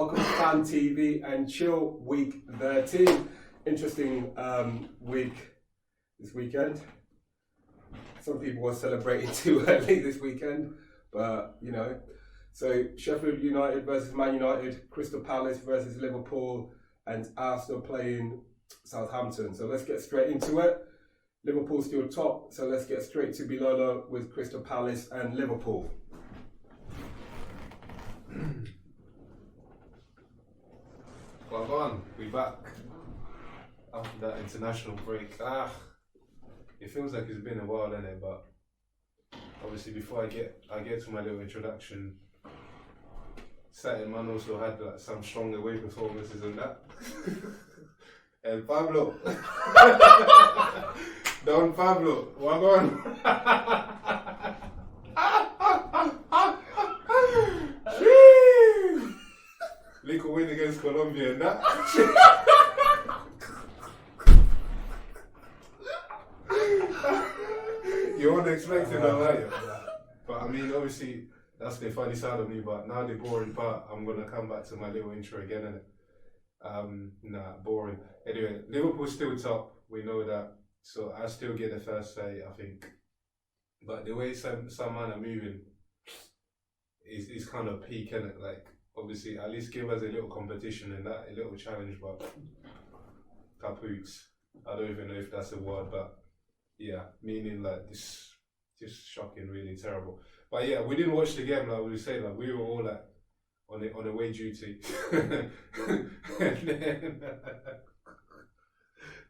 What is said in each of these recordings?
welcome to Fan TV and Chill Week 13. Interesting week this weekend. Some people were celebrating too early this weekend, but you know. So Sheffield United versus Man United, Crystal Palace versus Liverpool, and Arsenal playing Southampton. So let's get straight into it. Liverpool still top, so let's get straight to Bilolo with Crystal Palace and Liverpool. Well, go on, we back after that international break. It feels like it's been a while, innit? But obviously, before I get to my little introduction, Saturday man also had like some strong away performances and that. And Pablo, Don Pablo, what on? Little win against Colombia and that. You weren't expecting that, right? But I mean, obviously, that's the funny side of me. But now the boring part, I'm gonna come back to my little intro again, innit? Boring. Anyway, Liverpool's still top. We know that. So I still get the first say, I think. But the way some man are moving is kind of peak, innit? Like, obviously, at least give us a little competition in that, a little challenge, but kapoots. I don't even know if that's a word, but yeah, meaning like this, just shocking, really terrible. But yeah, we didn't watch the game, like we said, like we were all like on away duty. And then,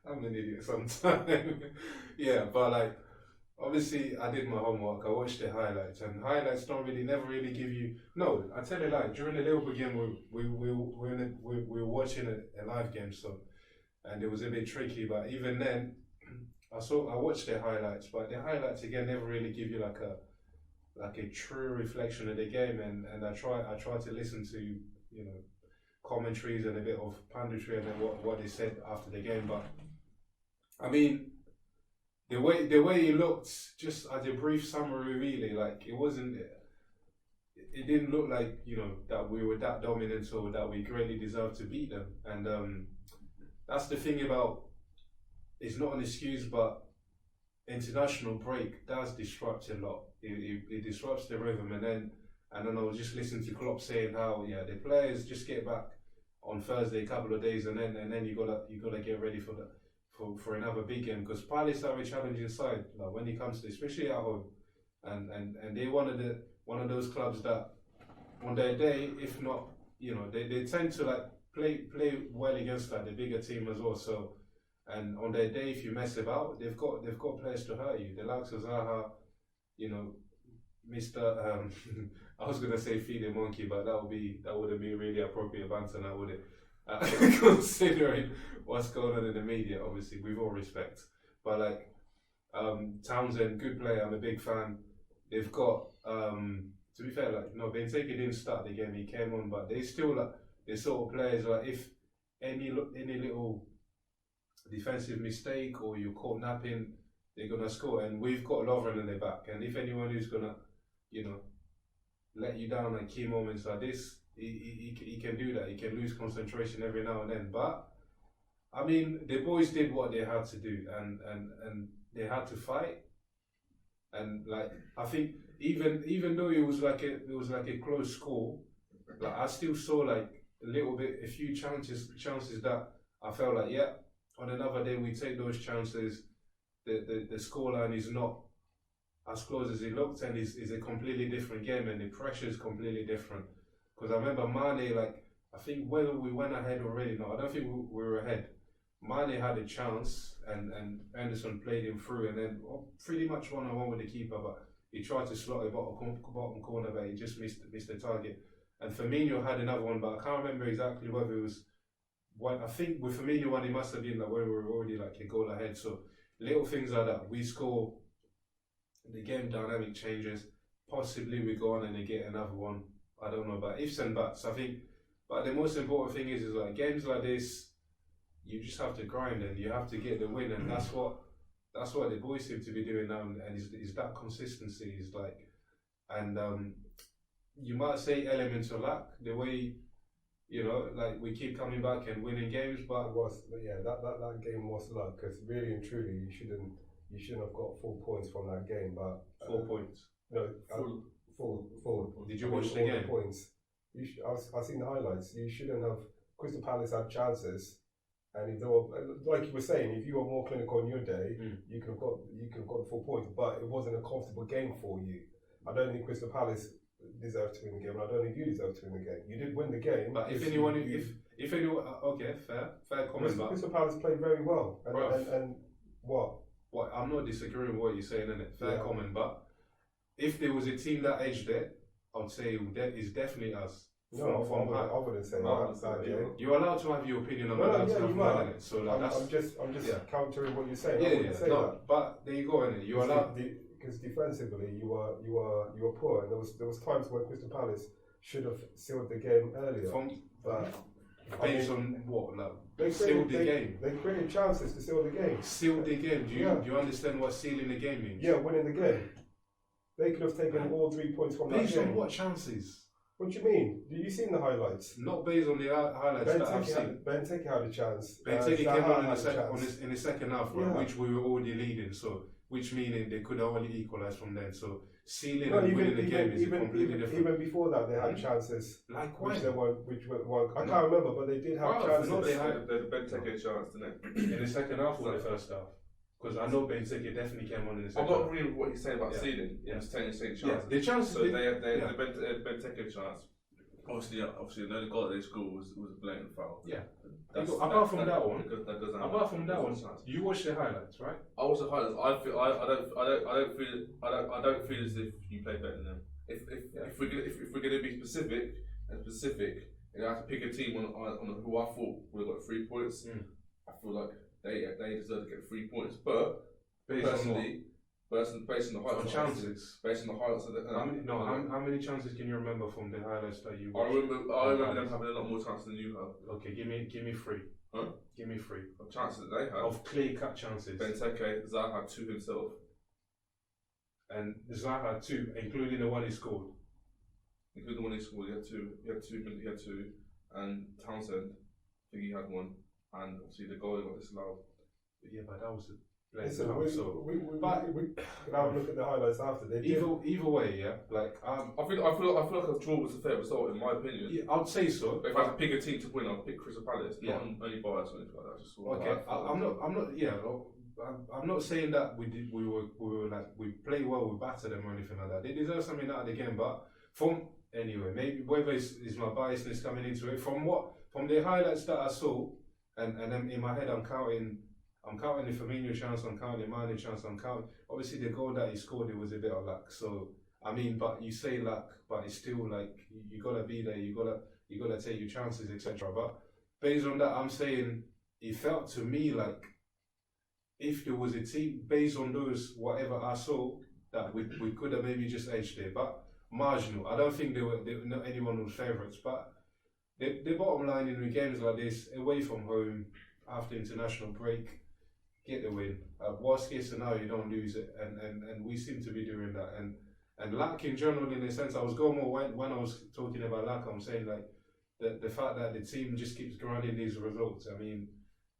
I'm an idiot sometimes. Yeah, but like, obviously, I did my homework. I watched the highlights, and highlights never really give you. No, I tell you, like during the Liverpool game, we were watching a live game, so, and it was a bit tricky. But even then, I watched the highlights, but the highlights again never really give you like a true reflection of the game. And I try to listen to commentaries and a bit of punditry and what they said after the game. But I mean, the way it looked, just as a brief summary, really, like it didn't look like that we were that dominant or that we greatly deserved to beat them. And that's the thing about, it's not an excuse, but international break does disrupt a lot. It disrupts the rhythm, and then I was just listening to Klopp saying how the players just get back on Thursday, a couple of days, and then you gotta get ready for another big game, because Palace are a challenging side, like when it comes to, especially at home, and they one of those clubs that on their day, if not, they tend to like play well against like the bigger team as well. So, and on their day, if you mess about, they've got players to hurt you. The likes of Zaha, Mr. I was gonna say feed a monkey, but that wouldn't be really appropriate banter now, would it? Considering what's going on in the media, obviously, with all respect. But like Townsend, good player, I'm a big fan. They've got to be fair, like Benteke didn't start the game, he came on, but they still like the sort of players like if any little defensive mistake or you're caught napping, they're gonna score. And we've got Lovren in their back, and if anyone who's gonna let you down at key moments like this, he can do that. He can lose concentration every now and then. But I mean, the boys did what they had to do, and they had to fight. And like, I think even though it was like a close score, like I still saw like a few chances that I felt like, yeah, on another day we take those chances. The scoreline is not as close as it looked, and is a completely different game, and the pressure is completely different. Because I remember Mane, like, I think whether we went ahead already, no, I don't think we were ahead. Mane had a chance, and Anderson played him through, and then pretty much one-on-one with the keeper, but he tried to slot a bottom corner, but he just missed the target. And Firmino had another one, but I can't remember exactly whether it was one. I think with Firmino one, it must have been like when we were already like a goal ahead. So little things like that. We score, the game dynamic changes. Possibly we go on and they get another one. I don't know, but ifs and buts. I think, but the most important thing is like games like this, you just have to grind and you have to get the win, and that's what the boys seem to be doing now. And is that consistency is like, and you might say elements of luck, the way You know, like we keep coming back and winning games, but that game was luck, because really and truly you shouldn't have got 4 points from that game. But 4 points. No, full. Did you watch the game? Points. I've seen the highlights. You shouldn't have. Crystal Palace had chances, and if they were, like you were saying, if you were more clinical on your day, you could have got the 4 points. But it wasn't a comfortable game for you. I don't think Crystal Palace deserved to win the game, and I don't think you deserve to win the game. You did win the game. But if anyone, okay, fair comment. Crystal Palace played very well, and what? What? I'm not disagreeing with what you're saying, innit? Fair comment, but if there was a team that edged it, I would say it's definitely us. No, I wouldn't say that. You're allowed to have your opinion on that. Yeah, you might. Innit? So like, I'm just countering what you're saying. Yeah. That. But there you go, innit? You're allowed. Because defensively, you were poor, and there was times where Crystal Palace should have sealed the game earlier. Based on what? Like, sealed the game? They created chances to seal the game. Sealed the game? Do you understand what sealing the game means? Yeah, winning the game. They could have taken all 3 points from that game. Based on what chances? What do you mean? Have you seen the highlights? Not based on the highlights that I've seen. Benteke had a chance. Benteke came on in the second half, right, which we were already leading, so which meaning they could only equalise from then. So sealing and winning the game is completely different. Even before that, they had chances. Like which were I can't remember, but they did have chances. No, they had the Benteke chance, didn't they? In the second half or the first half? Because I know Benteke definitely came on in the second half. I'm not agreeing with what you're saying about sealing. Yeah. It's saying chances. Yeah, the chances. So they had the Benteke chance. Obviously, the goal that they scored was a blatant foul. Yeah. Apart from that one, you watched the highlights, right? I watched the highlights. I don't feel as if you played better than them. If we're gonna be specific, and I have to pick a team on who I thought would have got 3 points, I feel like they deserve to get 3 points. But personally, based on the highlights, chances. Based on the highlights of the how many chances can you remember from the highlights that you watched? I remember them having a lot more chances than you have. Okay, give me 3. Huh? Give me 3 of chances that they have. Of clear cut chances. Benteke, Zaha had 2 himself. And Zaha had 2, including the one he scored. Including the one he scored, he had two, and Townsend, I think he had 1, and obviously the goal got disallowed. Yeah, but that was a we can have a look at the highlights after. Either way, yeah. Like I feel like a draw was a fair result in my opinion. Yeah, I'd say so. But if I had to pick a team to win, I'd pick Crystal Palace. Yeah. Not only bias or anything like that. Just I'm not saying that we play well, we batter them or anything like that. They deserve something out of the game, but anyway, maybe whether it's my biasness coming into it from the highlights that I saw, and then in my head I'm counting the Firmino chance, I'm counting the Mane chance, I'm counting. Obviously, the goal that he scored, it was a bit of luck. So, I mean, but you say luck, but it's still like you gotta be there. You gotta take your chances, etc. But based on that, I'm saying it felt to me like if there was a team based on those whatever I saw that we could have maybe just edged it, but marginal. I don't think not anyone was favourites, but the bottom line in games like this, away from home after international break. Get the win. Worst case scenario, you don't lose it, and we seem to be doing that. And luck in general, in a sense, I was going more when I was talking about luck. I'm saying like the fact that the team just keeps grinding these results. I mean,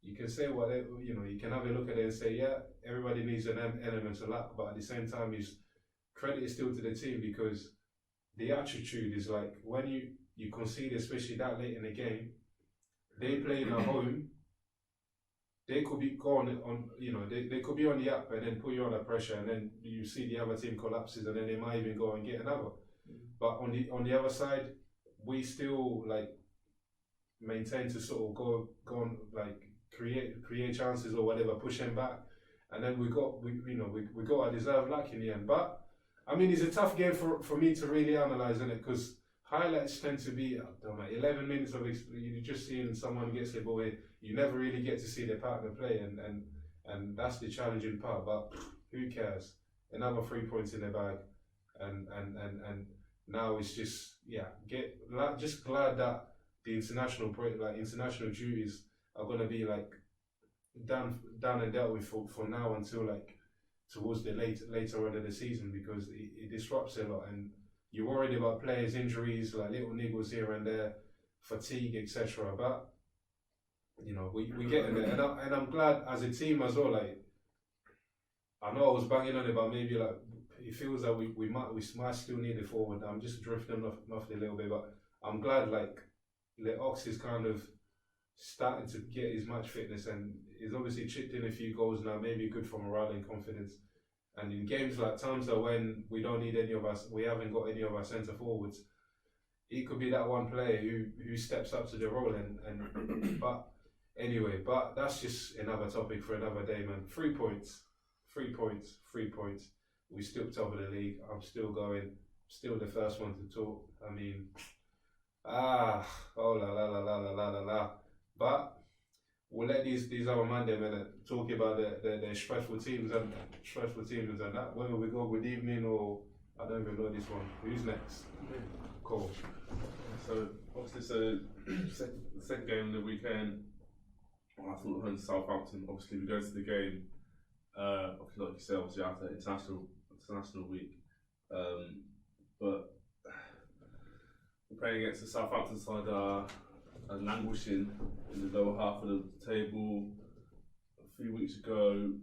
you can say whatever, you can have a look at it and say, yeah, everybody needs an element of luck, but at the same time, credit is still to the team because the attitude is like when you concede, especially that late in the game, they playing at home. They could be gone on, they could be on the up and then put you under pressure, and then you see the other team collapses, and then they might even go and get another. But on the other side, we still like maintain to sort of go on like create chances or whatever, push them back, and then we got our deserved luck in the end. But I mean, it's a tough game for me to really analyse, isn't it? Because highlights tend to be 11 minutes of you're just seeing someone gets the ball. You never really get to see their partner play, and that's the challenging part. But who cares? Another 3 points in the bag, and now it's just just glad that the international break, like international duties, are gonna be like done and dealt with for now until like towards the later end of the season, because it disrupts a lot, and you're worried about players' injuries, like little niggles here and there. fatigue, etc. But you know, we getting there, and I'm glad as a team as well. Like, I know I was banging on it, but maybe like it feels that we might still need it forward. I'm just drifting off it a little bit, but I'm glad like Ox is kind of starting to get his match fitness, and he's obviously chipped in a few goals now, maybe good for morale and confidence. And in games like times that when we don't need any of us, we haven't got any of our centre forwards, he could be that one player who steps up to the role. And but anyway, but that's just another topic for another day, man. 3 points. We still top of the league. I'm still going. Still the first one to talk. I mean, oh la la la la la la la la. But we'll let these other man them talk about their stressful teams and that. Whether we go good evening or I don't even know this one. Who's next? Cool. So obviously, the second game of the weekend, Arsenal home to Southampton. Obviously, we go to the game. Obviously, like you said, obviously after international week, but we're playing against the Southampton side are languishing in the lower half of the table. A few weeks ago,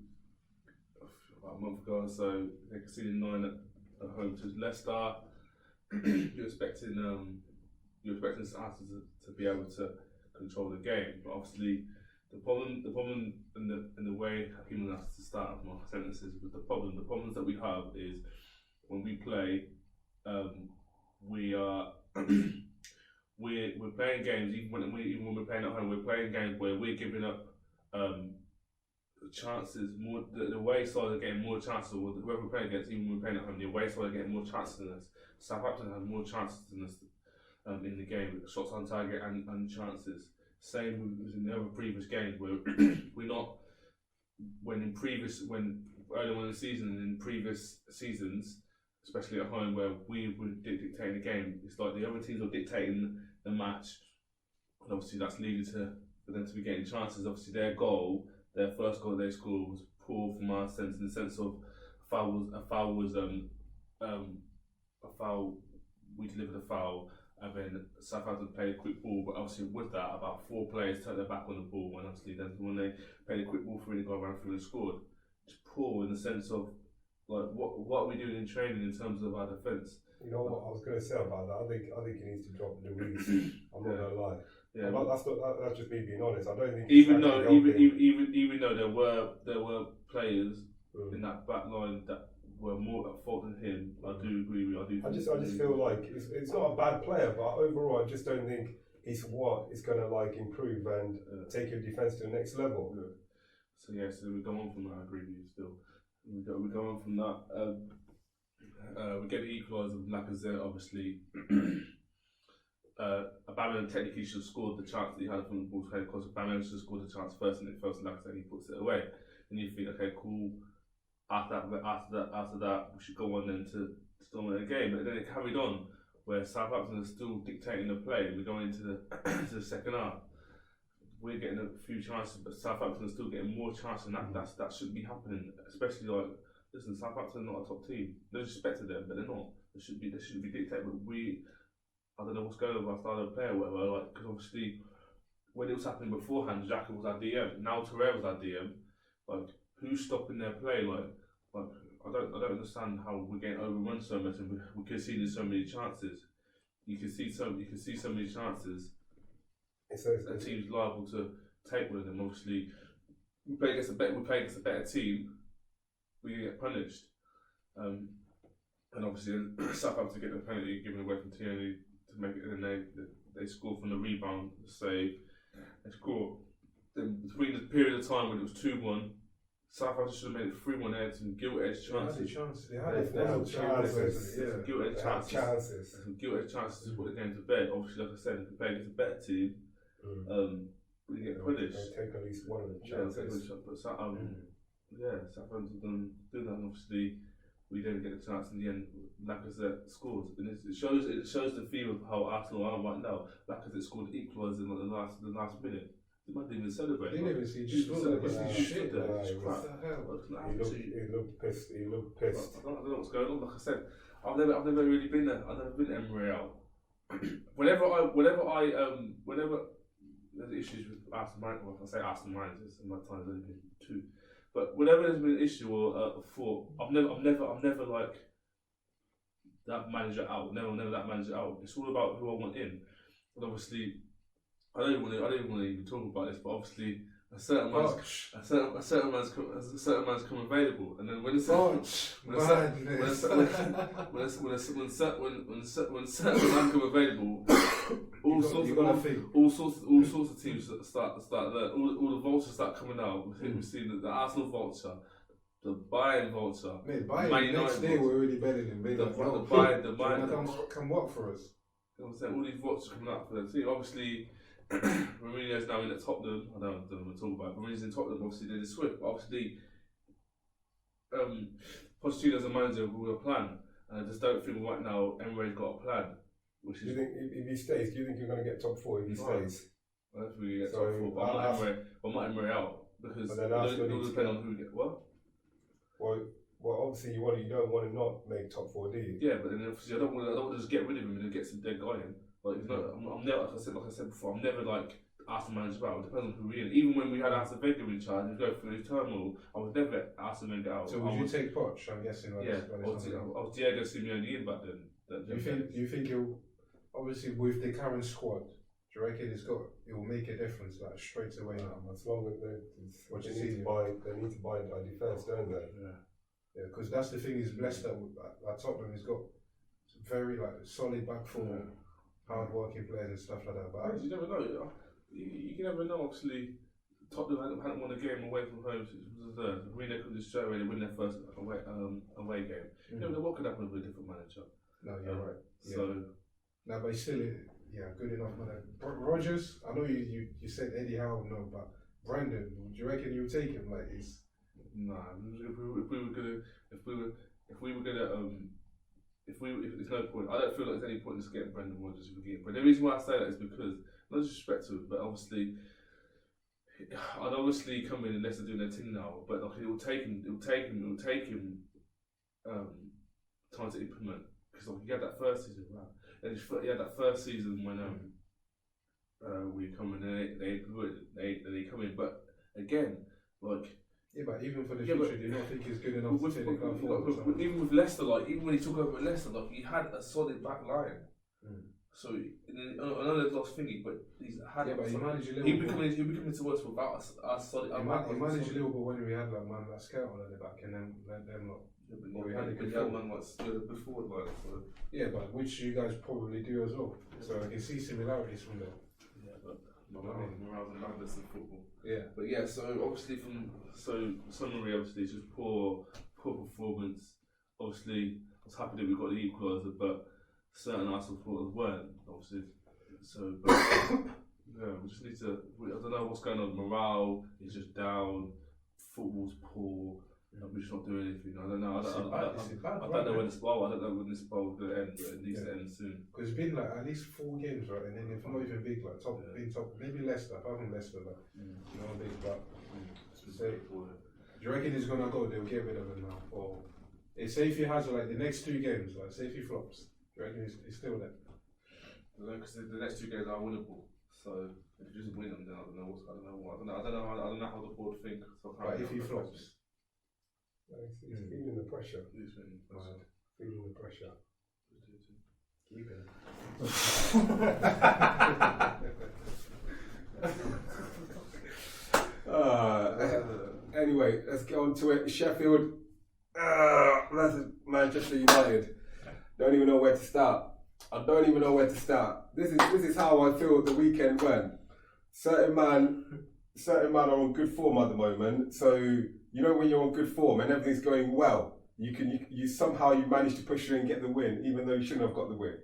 about a month ago or so, they conceded 9 at home to Leicester. You're expecting Southampton to be able to control the game, but obviously the problem in the way Hakim has to start my sentences with the problems that we have is when we play, we're playing games even when we're playing at home. We're playing games where we're giving up chances more. The away side are getting more chances. Or whoever we're playing against, even when we're playing at home, the away side are getting more chances than us. Southampton have more chances than us in the game, shots on target and chances. Same as in the other previous games where we're not. When earlier on in the season and in previous seasons, especially at home where we were dictating the game, it's like the other teams are dictating the match, and obviously that's leading for them to be getting chances. Obviously their first goal they scored was poor from our sense, in the sense of a foul. We delivered a foul, and then Southampton played a quick ball. But obviously with that, about 4 players turned their back on the ball, and obviously then when they played a quick ball through, they got around through and scored. It's poor in the sense of like what are we doing in training in terms of our defence? You know what I was going to say about that? I think he needs to drop Louise. I'm not going to lie. Yeah, that's just me being honest. I don't think even though there were players in that back line that were more at fault than him. I do agree with you. I just feel like it's not a bad player, but overall I just don't think he's what is going to like improve and take your defence to the next level. Yeah. So we go on from that. I agree with you still. We go on from that. We get the equaliser with Lacazette, obviously. Aubameyang technically should have scored the chance that he had from the ball's head, because Aubameyang should have scored the chance first, and it fell to Lacazette and he puts it away. And you think, okay, cool. After that, we should go on then to dominate the game. But then it carried on, where Southampton is still dictating the play, and we're going into the second half. We're getting a few chances, but Southampton is still getting more chances, and that shouldn't be happening. Especially like, listen, Southampton are not a top team. No disrespect to them, but they're not. They shouldn't be dictated. But I don't know what's going on with our style of play or whatever. Like, because obviously when it was happening beforehand, Xhaka was our DM. Now Torreira was our DM. Like, who's stopping their play? Like I don't understand how we're getting overrun so much, and we're conceding so many chances. You can see so many chances. A team's liable to take one of them. Obviously, we play against a better team, we get punished. And obviously, Southampton get the penalty given away from Tierney to make it, and then they score from the rebound, the save. They score. Then between the period of time when it was 2-1, Southampton should have made it 3-1. They had some gilt-edged chances. They had chances. Some gilt-edged chances. Some gilt-edged chances to put the game to bed. Obviously, like I said, if we play against a better team, we get punished. They take at least one of the chances. Southampton done do that, and obviously we didn't get a chance in the end. Lacazette scores, and it shows the feel of how Arsenal are right now. Lacazette scored the equaliser in the last minute. The man didn't even celebrate. They didn't even see. Just shit. what the hell? He looked pissed. I don't know what's going on. Like I said, I've never really been there. I've never been to Emery out. whenever there's issues with Aston Martin, well, I say Aston Martin, and my time's only been 2, but whenever there's been an issue or a thought, I'm never like that manager out. Never that manager out. It's all about who I want in. But obviously, I don't even want to even talk about this. But obviously, a certain man's come available, and then when certain man come available, all sorts of teams start all the vultures start coming out. We've seen the Arsenal vulture, the Bayern vulture, mate. Bayern next day we're already betting him. The Bayern come work for us. You know what I'm saying? All these vultures coming out for the team. Obviously, Mourinho's now in at Tottenham. I don't know what to talk about. Mourinho's in Tottenham. Obviously, they're Swift. Obviously, Pochettino's a manager with a plan. And I just don't think right now Emery's got a plan. Do you think if he stays, do you think you're going to get top 4 if he stays? I don't think we get top 4. But I'm not Emery out because it will depend on who we get. What? Well, obviously you don't want to not make top 4, do you? Yeah, but then obviously I don't want to just get rid of him and then get some dead guy in. Like, I'm never, like I said before, I'm never like Arsenal manager out. It depends on who we're in. Even when we had Arsene Wenger in charge and go through his turmoil, I would never let Arsene Wenger out. So would you take Poch? I'm guessing. Yeah, I was Diego Simeone in back then. Do you think he'll, obviously with the current squad, do you reckon it will make a difference like straight away now? As long as they need to buy a defence, don't they? Yeah, because that's the thing. He's blessed that at Tottenham he's got very like solid back four, hard-working players and stuff like that. But you never know. You can never know. Obviously, Tottenham hadn't won a game away from home since it was the third. Really, they could just show and win their first away game. You never know what could happen with a different manager. No, you're right. So, no, but he's still good enough. Rodgers, I know you said Eddie Howe, no, but Brandon, do you reckon you'll take him? Like, he's nah. If there's no point. I don't feel like there's any point in just getting Brendan Rodgers if we get him. But the reason why I say that is because, no disrespect to him, but obviously, I'd obviously come in unless they're doing their thing now. But like, it will take him time to implement. Because like, he had that first season, right? And he had that first season when we come in and they come in. But again, like. Yeah, but even for the future, do you not think he's good enough to take the club forward? Even with Leicester, like even when he took over at Leicester, like he had a solid back line. So I know they've lost thingy, but he's had. Yeah, but he managed Liverpool. He becoming to us without a solid. He managed Liverpool when we had like man like Scout on the back, and then lot. We had a good man before, like so. Yeah, but which you guys probably do as well. So I can see similarities from there. Yeah, but morale's and madness in football. Yeah, but yeah. So obviously summary, obviously it's just poor performance. Obviously, I was happy that we got the equaliser, but certain Arsenal supporters weren't. Obviously, so but yeah, we just need to. I don't know what's going on. Morale is just down. Football's poor. We're just not doing anything. I don't know. I don't know when this ball. I don't know when this ball will end, but it needs to end soon. Because it's been like at least 4 games, right? And then if not even big, like top, maybe Leicester. Apart from Leicester, like not big. But do you reckon he's gonna go? They'll get rid of him now, or say if he has like the next 2 games, like say if he flops, do you reckon he's still there? Because the next 2 games are winnable. So if you just win them, then I don't know how the board think. So but if he flops. He's feeling the pressure. Feeling the pressure. Keep it. Anyway, let's get on to it. Sheffield versus Manchester United. Don't even know where to start. I don't even know where to start. This is how I feel the weekend went. Certain man are on good form at the moment. So you know when you're on good form and everything's going well, you somehow manage to push through and get the win, even though you shouldn't have got the win.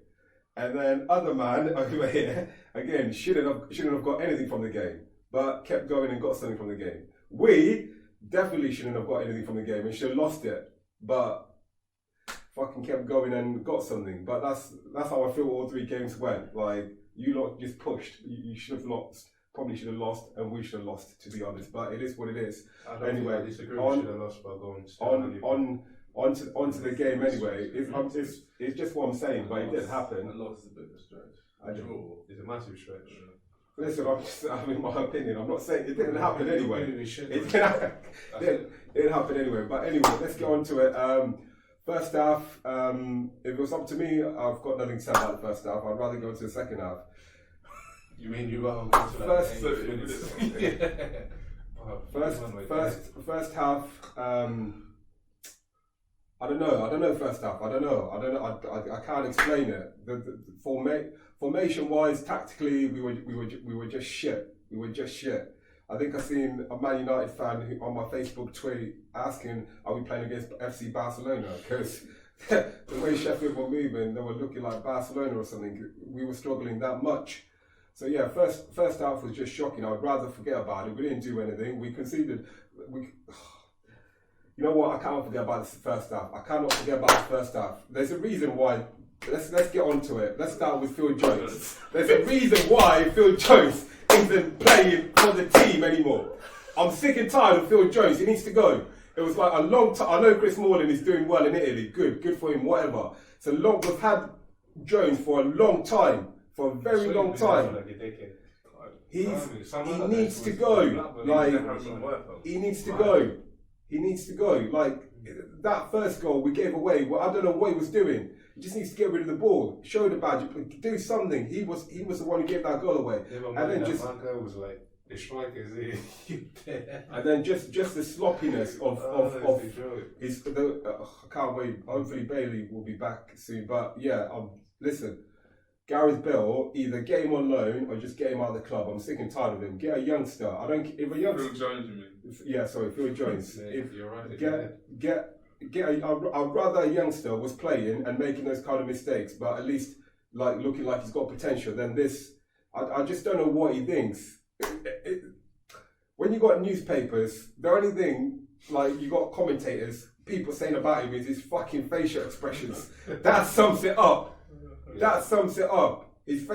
And then other man over here again shouldn't have got anything from the game, but kept going and got something from the game. We definitely shouldn't have got anything from the game and should have lost it, but fucking kept going and got something. But that's how I feel all 3 games went. Like you lot just pushed. You should have lost. Probably should have lost, and we should have lost, to be honest. But it is what it is. Anyway, I disagree. We should have lost by going onto the game anyway. It's just what I'm saying, but it didn't happen. A loss is a bit of a stretch. I don't- Draw. It's a massive stretch. Listen, I'm in my opinion. I'm not saying it didn't happen anyway. Maybe we should. It didn't happen anyway. But anyway, let's get on to it. First half, if it was up to me, I've got nothing to say about the first half. I'd rather go to the second half. You mean you rather go to like First- 80 minutes? Yeah. Wow, First half, I don't know. First half, I don't know. I can't explain it. The formation wise, tactically, we were just shit. We were just shit. I think I seen a Man United fan on my Facebook tweet asking, "Are we playing against FC Barcelona?" Because the way Sheffield were moving, they were looking like Barcelona or something. We were struggling that much. So yeah, first half was just shocking. I'd rather forget about it. We didn't do anything. We conceded. You know what? I cannot forget about this first half. I cannot forget about the first half. There's a reason why. Let's get on to it. Let's start with Phil Jones. There's a reason why Phil Jones isn't playing for the team anymore. I'm sick and tired of Phil Jones. He needs to go. It was like a long time. I know Chris Smalling is doing well in Italy. Good for him. Whatever. It's a long. We've had Jones for a long time. For a very long time. He needs to go. Like he needs to go. He needs to go. Like that first goal we gave away. Well, I don't know what he was doing. He just needs to get rid of the ball. Show the badge. Do something. He was the one who gave that goal away. And then just that guy was like the strikers. And then just the sloppiness of his. I can't wait. Hopefully Bailey will be back soon. But yeah, listen. Gareth Bale, either get him on loan or just get him out of the club. I'm sick and tired of him. Get a youngster. If a youngster. Phil Jones, you mean? Yeah, sorry, Phil Jones. You're right. I'd rather a youngster was playing and making those kind of mistakes, but at least like looking like he's got potential. Than this, I just don't know what he thinks. When you got newspapers, the only thing like you got commentators, people saying about him is his fucking facial expressions. That sums it up. That sums it up. His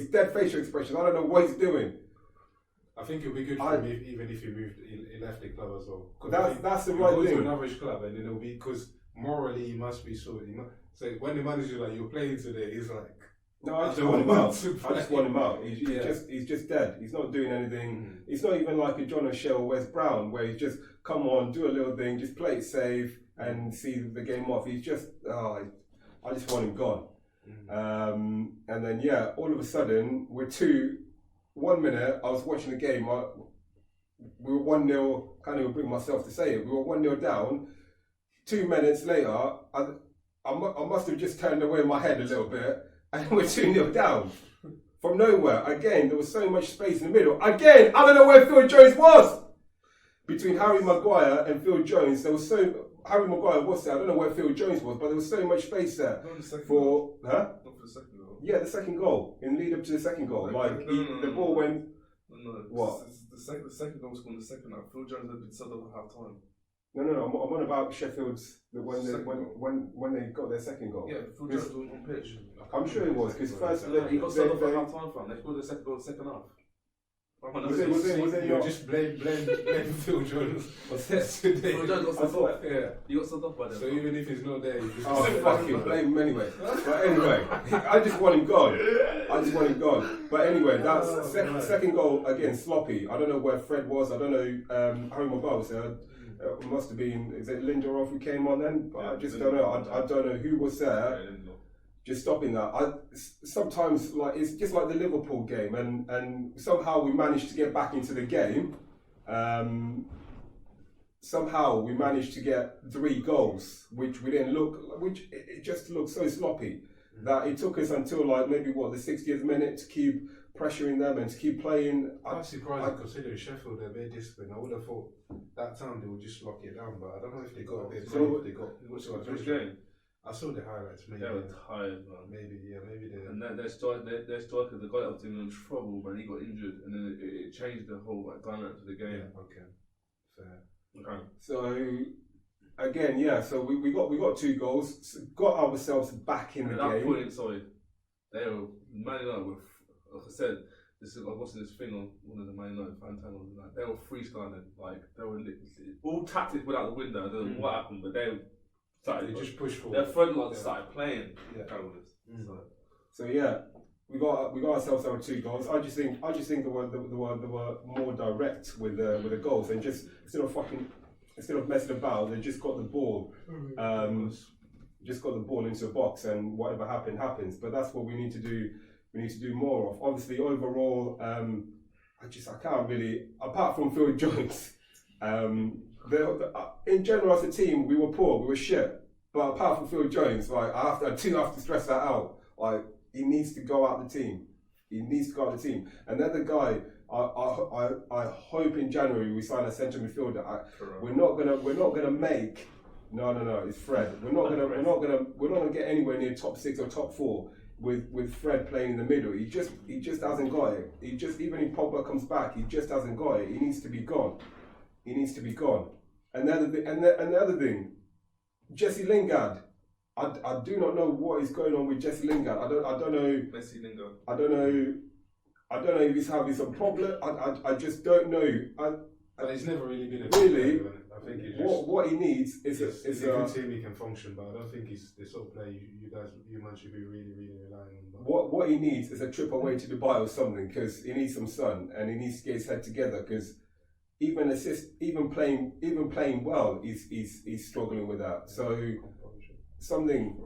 dead facial expressions. I don't know what he's doing. I think it'll be good for him even if he left the club as well. That's the right thing. thing. To an average club, and then it'll be because morally he must be sorted. So when the manager's like, "You're playing today," he's like, "No, I just want him out. I just want him out. He's just dead. He's not doing anything. It's not even like a John O'Shea or Wes Brown where he's just come on, do a little thing, just play it safe and see the game off. He's just, I just want him gone." And then all of a sudden we're 1 minute. I was watching the game. We were 1-0. Can't even bring myself to say it. We were 1-0 down. 2 minutes later, I must have just turned away my head a little bit, and we're 2-0 down from nowhere. Again, there was so much space in the middle. Again, I don't know where Phil Jones was. Between Harry Maguire and Phil Jones, there was Harry Maguire was there. I don't know where Phil Jones was, but there was so much space there. Not the second for goal. huh? Not for the second goal. Yeah, the second goal in lead up to the second goal. The ball went. No. What? The second goal was scored in the second half. Phil Jones had been subbed off at half time. No. I'm on about Sheffield's when they got their second goal. Yeah, Phil Jones was on pitch. I'm sure it was because first He got subbed off at half time, fam. They scored the second goal in the second half. Was it you just blame Phil Jones today. Phil Jones got subbed off. Yeah. He got subbed off by them. So even if he's not there, you just fucking blame him anyway. But anyway, I just want him gone. But anyway, that's second goal again sloppy. I don't know where Fred was. I don't know. Harry Maguire was there. It must have been. Is it Lindelof who came on then? But I just don't know. I don't know who was there. Just stopping that. Sometimes it's just like the Liverpool game, and somehow we managed to get back into the game. Somehow we managed to get 3 goals, which it just looked so sloppy that it took us until maybe the 60th minute to keep pressuring them and to keep playing. I'm surprised considering Sheffield, they're very disciplined. I would have thought that time they would just lock it down, but I don't know if they got a bit. Which game? I saw the highlights. Maybe they were tired, man. Maybe they. And their striker, the guy that was in trouble, man. He got injured, and then it changed the whole dynamic of the game. Yeah, okay, fair. Okay. So again, so we got 2 goals, got ourselves back in the game. At that point, sorry, they were Man United. Like I said, I was watching this thing on one of the Man United fan channels. They were freestyling, they were all tactics went out the window. I don't know what happened, but they started. They just pushed Their forward. front lot started playing. Yeah. So, So yeah, we got ourselves our 2 goals. I just think they were more direct with the goals, and just instead of messing about, they just got the ball. Just got the ball into the box, and whatever happens. But that's what we need to do. We need to do more of. Obviously, overall, I can't really, apart from Phil Jones, in general as a team, we were poor, we were shit. But apart from Phil Jones, like I have to stress that out. Like he needs to go out the team. And then the guy, I hope in January we sign a centre midfielder. We're not gonna make. No. It's Fred. We're not gonna get anywhere near top 6 or top 4 with Fred playing in the middle. He just hasn't got it. Even if Pogba comes back, he just hasn't got it. He needs to be gone. And the other thing, Jesse Lingard. I do not know what is going on with Jesse Lingard. I don't know. Messi Lingard. I don't know if he's having some problem. I just don't know. It's never really been a Really? player, I think it's just, what he needs is it's a good team he can function, but I don't think he's the sort of player you man should be really, really relying on. But what he needs is a trip away to Dubai or something, because he needs some sun and he needs to get his head together, because even playing well, he's struggling with that. So something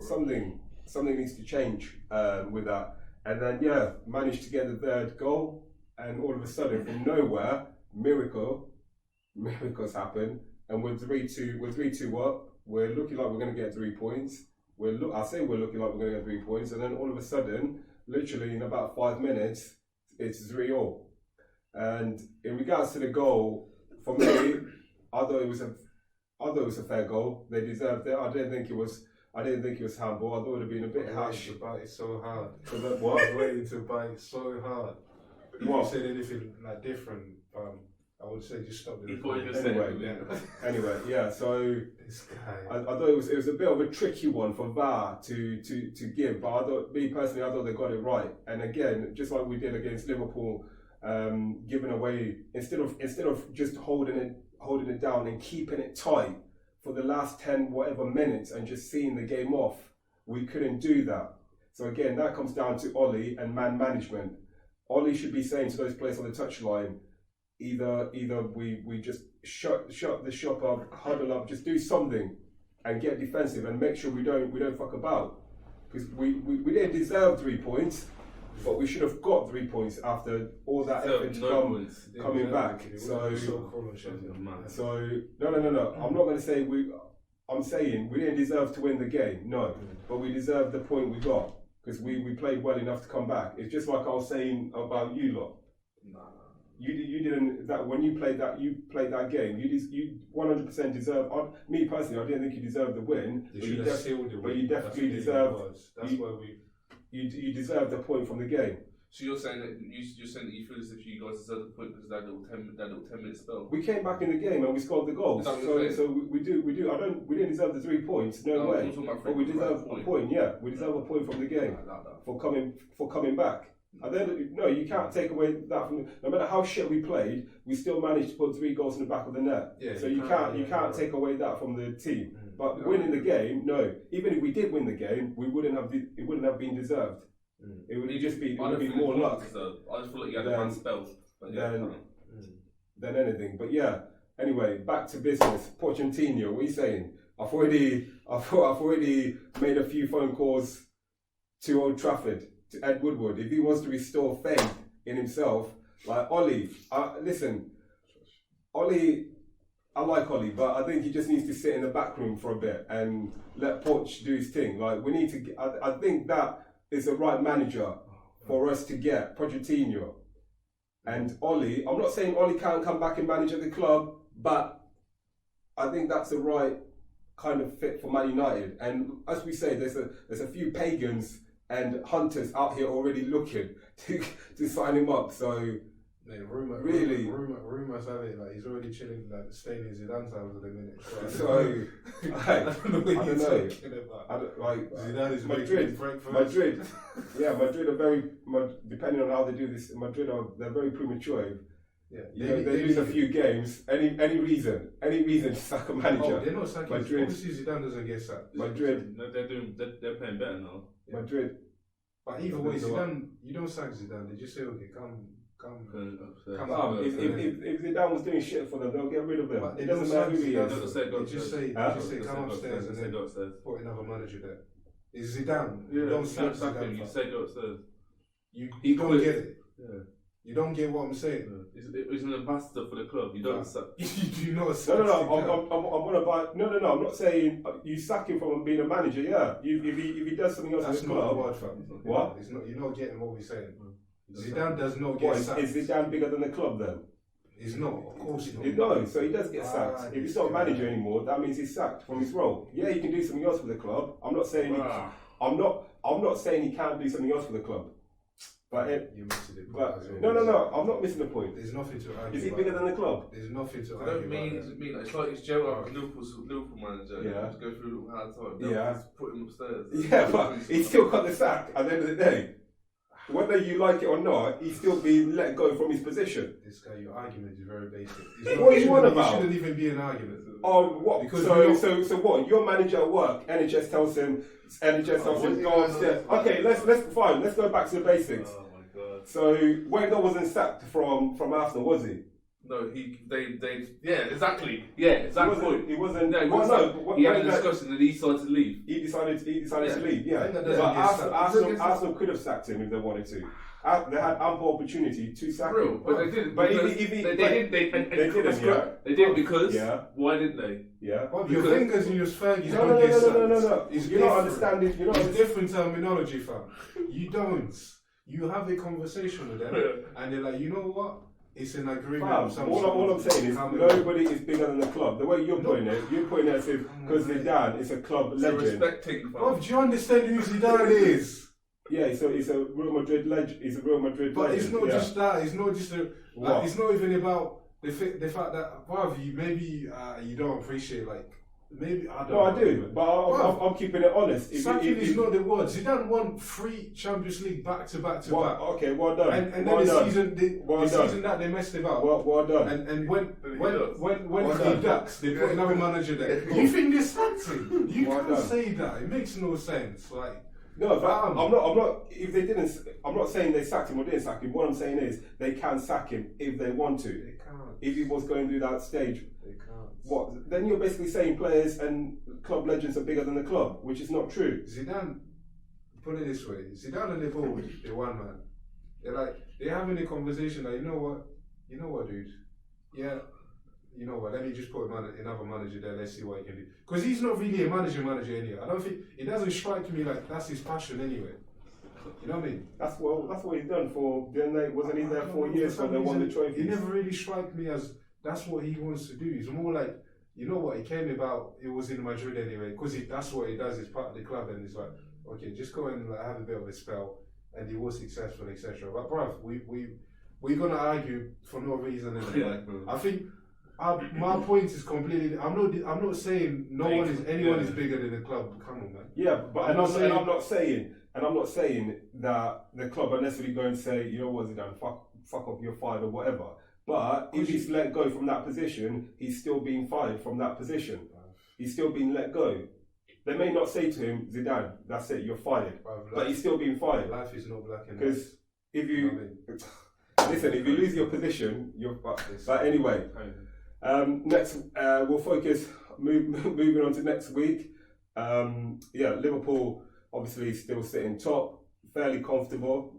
needs to change with that. And then managed to get the 3rd goal, and all of a sudden from nowhere, miracles happen, and we're 3-2 up. We're looking like we're going to get 3 points. We're looking like we're going to get 3 points, and then all of a sudden, literally in about 5 minutes, it's 3-0. And in regards to the goal, for me, I thought it was a fair goal. They deserved it. I didn't think it was handball. I thought it would have been a bit harsh. to bite it so hard. So that I was waiting to bite it so hard. If What? you said anything like different, I would say just stop the You thought you recording. were saying Anyway, yeah. So This guy. I thought it was a bit of a tricky one for VAR to give, but I thought they got it right. And again, just like we did against Liverpool, giving away instead of just holding it down and keeping it tight for the last 10 whatever minutes and just seeing the game off, we couldn't do that. So again, that comes down to Ollie and man management. Ollie should be saying to those players on the touchline, either we just shut the shop up, huddle up, just do something and get defensive and make sure we don't fuck about, because we didn't deserve 3 points, but we should have got 3 points after all that effort coming back. So no. I'm not going to say I'm saying we didn't deserve to win the game, no, but we deserved the point we got, because we played well enough to come back. It's just like I was saying about you lot. You didn't, that when you played that game, you 100% deserve. Me personally, I didn't think you deserved the win. They should have sealed the win. But you definitely deserved. That's why we. You deserved the point from the game. So you're saying that you feel as if you guys deserve the point because that little 10-minute spell. We came back in the game and we scored the goals. So we do. We didn't deserve the 3 points. No way. But we deserve a point. Yeah, we deserve a point from the game for coming back. And then no, you can't take away that from. No matter how shit we played, we still managed to put 3 goals in the back of the net. Yeah, so you can't take away that from the team. But winning the game, no. Even if we did win the game, it wouldn't have been deserved. It would just be more luck. I just feel like you had a bad spell. Than anything. But yeah. Anyway, back to business. Pochettino, what are you saying? I've already made a few phone calls to Old Trafford, to Ed Woodward. If he wants to restore faith in himself, like Ollie, listen, Ollie, I like Ollie, but I think he just needs to sit in the back room for a bit and let Poch do his thing. Like we need to. I think that is the right manager for us to get, Pochettino. And Ollie, I'm not saying Ollie can't come back and manage at the club, but I think that's the right kind of fit for Man United. And as we say, there's a few pagans and hunters out here already looking to sign him up. So rumors have it like he's already chilling, like staying in Zidane's house at the minute. So I don't know. Zidane is Madrid. Yeah, Madrid are very depending on how they do this. They're very premature. They lose a few games. Any reason to sack a manager? Oh, they're not sacking. Madrid. Obviously, Zidane doesn't get sacked. Madrid. No, they're playing better now. Yeah. Madrid. But either way, Zidane, you don't sack Zidane. They just say, okay, come. If Zidane was doing shit for them, they'll get rid of him. But It doesn't matter who he They is. just say, come upstairs and then put another manager there. It's Zidane. Yeah, You don't sack sack him. Zidane. You say go upstairs. You don't get it. Yeah. You don't get what I'm saying. He's an ambassador for the club. You don't sack. You do not sack No. Zidane. I'm gonna buy. No. I'm not saying you sack him from being a manager. Yeah, if he does something else That's in the not the club. word, fam. What? It's not. You're not getting what we're saying. Zidane does not get What, sacked. is Zidane bigger than the club then? He's not. Of course he's not. No, so he does get sacked. If he's not a manager yeah. anymore, that means he's sacked from his role. Yeah, he can do something else for the club. I'm not saying I'm not saying he can't do something else for the club. But You're missing the point. but as well. no, I'm not missing the point. There's nothing to argue. Is he about bigger that. than the club? There's nothing to I argue. don't mean about to mean it's like it's Gerrard, Liverpool manager. Yeah. Just go through hard time. Yeah. Just put him upstairs. Yeah, but he's still got the sack at the end of the day. Whether you like it or not, he's still being let go from his position. This guy, your argument is very basic. What are you on about? It shouldn't even be an argument. Oh, what? Because So what? Your manager at work, NHS tells him, go upstairs. Okay, let's go back to the basics. Oh my god. So Wenger wasn't sacked from Arsenal, was he? No, exactly. Yeah, exact point. He wasn't. No, Well, he had a Wenger- discussion and he decided to leave. He decided to leave. Yeah, Wenger but doesn't get sacked. Arsenal could have sacked him if they wanted to. They had ample opportunity to sack Bro, him. but they didn't. But because they didn't. yeah. They did because. Yeah. Why didn't they? Yeah. Well, your fingers in your Fergie's No. don't get sacked. No. It's You're not different. understanding. You're not. It's different terminology, fam. You don't. You have a conversation with them, and they're like, you know what? It's an agreement. Fam, of some all sort. I'm saying is nobody is bigger than the club. The way you're putting it as if because Zidane is a club It's a legend. respect thing, Bro, fam. do you understand who Zidane is? Yeah, so it's a Real Madrid legend. He's a Real Madrid But legend. it's not just that. It's not just What? it's not even about the fact that, bruv, maybe you don't appreciate maybe I don't. No, I know, do, but I'm keeping it honest. Sacking is not the word. Zidane won 3 Champions League back to back. Okay, well done. And then well the done. season that they messed about. Well done. And when Well he done. ducks, they put another manager there. You think they sacked him? You Well can't done. say that. It makes no sense. No, but I'm not. If they didn't, I'm not saying they sacked him or didn't sack him. What I'm saying is they can sack him if they want to. They can't. If he was going through that stage, They can't. what? Then you're basically saying players and club legends are bigger than the club, which is not true. Zidane, put it this way, Zidane and Liverpool, they're one man. They're having a conversation like, you know what, dude? Yeah, you know what? Let me just put another manager there. Let's see what he can do. Because he's not really a manager anyway. I don't think it doesn't strike me like that's his passion anyway. You know what I mean? That's what he's done for. Wasn't he there 4 years when they won the trophies? He never really struck me as that's what he wants to do. He's more like, you know what? He came about. It was in Madrid anyway because that's what he does. He's part of the club, and he's like, okay, just go and have a bit of a spell. And he was successful, etc. But bruv, we're gonna argue for no reason. I think my point is completely. I'm not saying anyone is bigger than the club. Come on, man. Yeah, but I'm not saying that the club are necessarily going to say, you know what, Zidane, fuck off, you're fired or whatever. But if he's let go from that position, he's still being fired from that position. He's still being let go. They may not say to him, Zidane, that's it, you're fired. But he's still being fired. Life is not black and white. Because if you listen, if you lose your position, you're fucked. But anyway, next we'll focus moving on to next week. Liverpool obviously still sitting top, fairly comfortable.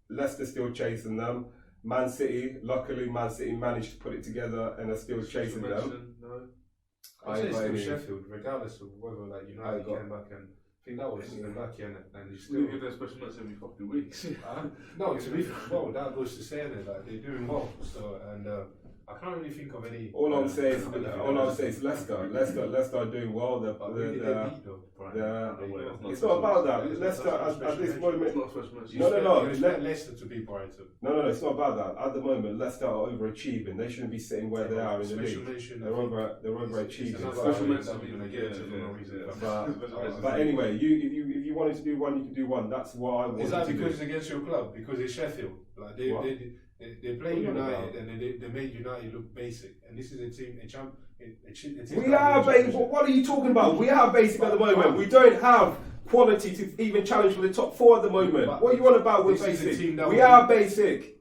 Leicester still chasing them. Man City managed to put it together and are still chasing them. I'd say still Sheffield, regardless of whether United came back, and I think that was lucky, and you still We give them special notes every fucking week. no, to be fair, that goes to saying it, they're doing well. So I can't really think of any. All I'm saying is Leicester. Leicester are doing well. It's not about that. Leicester at this moment. No. You expect Leicester to be Brighton. No. It's not about that. At the moment, Leicester are overachieving. They shouldn't be sitting where they are in the league. They're overachieving. But anyway, if you wanted to do one, you can do one. That's what I want. Is that because it's against your club? Because it's Sheffield. They play United and they made United look basic. And this is a team, a team We are basic. What are you talking about? We are basic at the moment. We don't have quality to even challenge for the top 4 at the moment. What are you on about with basic? We are basic.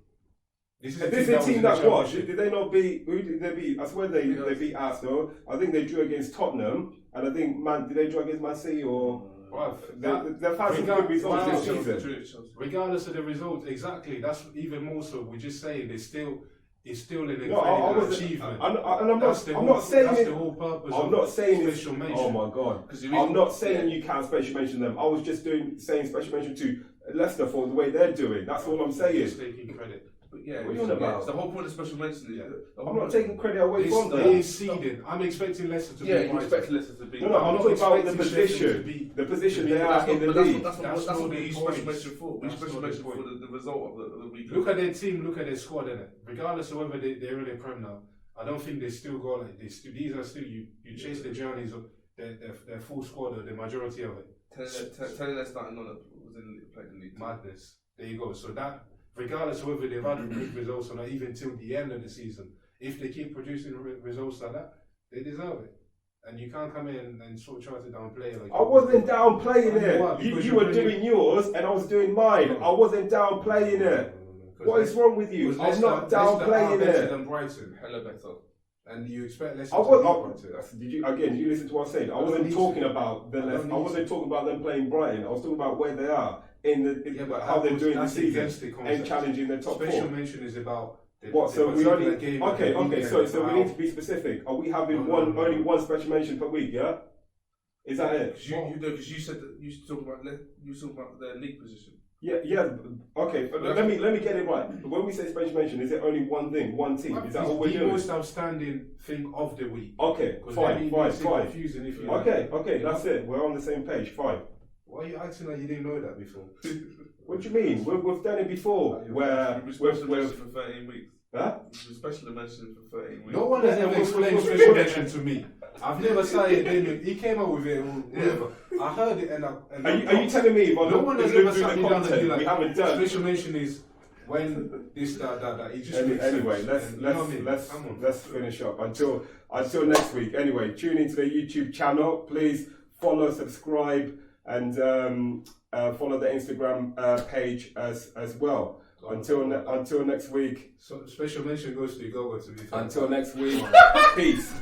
This is a team that what? Did they not beat? Who did they beat? I swear they beat Arsenal. I think they drew against Tottenham, and I think did they draw against Man City or? They've had some good results this season. Regardless of the results, exactly. That's even more so. We're just saying it's still an incredible achievement. I'm not saying that's the whole purpose. I'm not saying special mention. Oh my god! I'm not saying you can't special mention them. I was just saying special mention to Leicester for the way they're doing. That's all I'm saying. Just taking credit. Yeah, what are you on about? It's the whole point of special mention. I'm not taking credit away from them. They seeded. I'm expecting Leicester to be. Yeah, you expect Leicester to be. No, I'm talking about the position. The position they are in the league. That's what we special mention for. We special mention for the result of the week. Look at their team. Look at their squad. Innit? Regardless of whether they're in the Prem now, I don't think they still go like this. These are still you chase the journeys of their full squad or the majority of it. Telling they're starting on was in playing the league. Madness. There you go. So that. Regardless of whether they've had good results or not, even till the end of the season, if they keep producing results like that, they deserve it. And you can't come in and sort of try to downplay it. Like I wasn't downplaying it. You were doing yours and I was doing mine. I wasn't downplaying it. What is wrong with you? I'm not downplaying it. Than Brighton. Hella better. And you expect Leicester to did you listen to what I said? I wasn't talking about I wasn't talking about them playing Brighton. I was talking about where they are how they're doing the season and challenging the top 4. Special mention is about what? So we only So we need to be specific. Are we having only one special mention per week? Yeah, is that it? Because you said that you talking about the league position. Yeah. Okay, let me get it right. When we say special mention, is it only one thing, one team? Is that all we're doing? The most outstanding thing of the week. Okay, fine. Confusing if you okay, that's it. We're on the same page. Fine. Why are you acting like you didn't know that before? What do you mean? We've done it before. Where we've mentioned for 13 weeks. Huh? We've specially mentioned for 13 weeks. No one has ever explained special mention to me. I've never started Damien. He came up with it. Whatever. I heard it and are you telling me? No one has ever sat me down and be like, we haven't done. Special mention is when this that. It just anyway, let's finish up until next week. Anyway, tune into the YouTube channel. Please follow, subscribe, and follow the Instagram page as well. Until next week. So special mention goes to Gogo to be fair. Until next week. Peace.